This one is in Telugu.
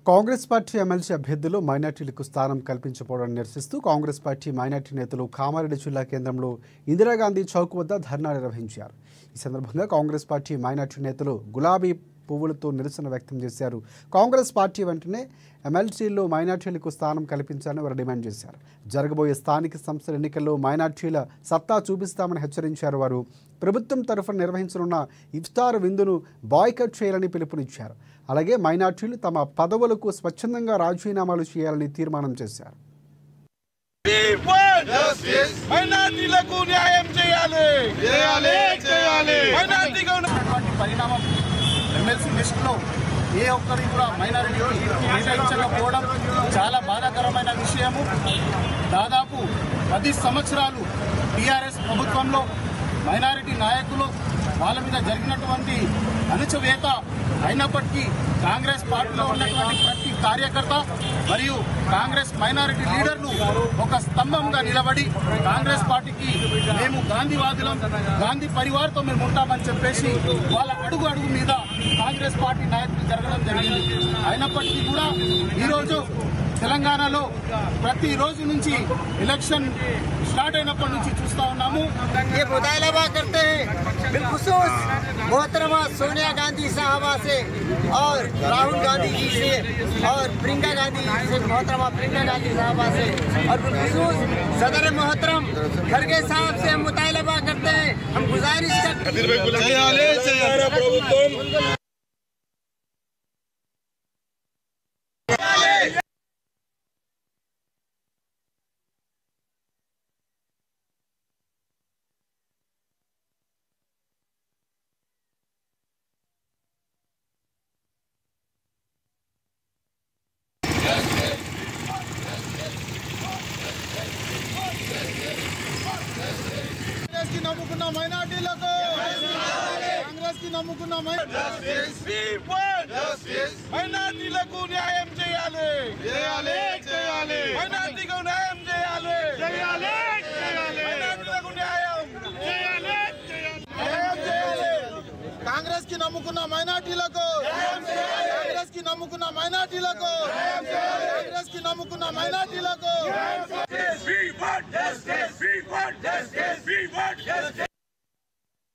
కాంగ్రెస్ పార్టీ ఎమ్మెల్సీ అభ్యర్థులు మైనార్టీలకు స్థానం కల్పించకపోవడాన్ని నిరసిస్తూ కాంగ్రెస్ పార్టీ మైనార్టీ నేతలు కామారెడ్డి జిల్లా కేంద్రంలో ఇందిరాగాంధీ చౌక్ వద్ద ధర్నా నిర్వహించారు. ఈ సందర్భంగా కాంగ్రెస్ పార్టీ మైనార్టీ నేతలు గులాబీ పువ్వులతో నిరసన వ్యక్తం చేశారు. కాంగ్రెస్ పార్టీ వెంటనే ఎమ్మెల్సీల్లో మైనార్టీలకు స్థానం కల్పించాలని వారు డిమాండ్ చేశారు. జరగబోయే స్థానిక సంస్థల ఎన్నికల్లో మైనార్టీల సత్తా చూపిస్తామని హెచ్చరించారు. వారు ప్రభుత్వం తరఫున నిర్వహించనున్న ఇఫ్తార్ విందును బాయ్కట్ చేయాలని పిలుపునిచ్చారు. అలాగే మైనార్టీలు తమ పదవులకు స్వచ్ఛందంగా రాజీనామాలు చేయాలని తీర్మానం చేశారు. ఎమ్మెల్సీ లిస్టులో ఏ ఒక్కరికి కూడా మైనారిటీ కేటాయించకపోవడం చాలా బాధాకరమైన విషయము. దాదాపు 10 సంవత్సరాలు టీఆర్ఎస్ ప్రభుత్వంలో మైనారిటీ నాయకులు వాళ్ళ మీద జరిగినటువంటి అణచివేత అయినప్పటికీ కాంగ్రెస్ పార్టీలో ఉన్నటువంటి ప్రతి కార్యకర్త మరియు కాంగ్రెస్ మైనారిటీ లీడర్లు ఒక స్తంభంగా నిలబడి కాంగ్రెస్ పార్టీకి మేము గాంధీవాదులం, గాంధీ పరివార్తో మేము ఉంటామని చెప్పేసి వాళ్ళ అడుగు అడుగు మీద కాంగ్రెస్ పార్టీ నాయకులు జరగడం జరిగింది. అయినప్పటికీ కూడా ఈరోజు తెలంగాణలో ప్రతిరోజు నుంచి ఎలక్షన్ స్టార్ట్ అయినప్పటి నుంచి చూస్తా ఉన్నాము. ये मुतालबा करते हैं बिलखुसूस मोहतरमा सोनिया गांधी साहबा से और राहुल गांधी जी से और प्रियंका गांधी जी से, मोहतरमा प्रियंका गांधी साहबा से और बिलखुसूस सदर मोहतरम खरगे साहब से हम मुतालबा करते हैं. हम गुजारिश करते हैं నమ్ముకున్న మైనార్టీలకు, కాంగ్రెస్ కి నమ్ముకున్న మైనార్టీలకు న్యాయం చేయాలి, మైనార్టీకు న్యాయం చేయాలి, మైనార్టీలకు న్యాయం చేయాలి. కాంగ్రెస్ కి నమ్ముకున్న మైనార్టీలకు, కాంగ్రెస్ కి నమ్ముకున్న మైనార్టీలకు, కాంగ్రెస్ కి నమ్ముకున్న మైనార్టీలకు.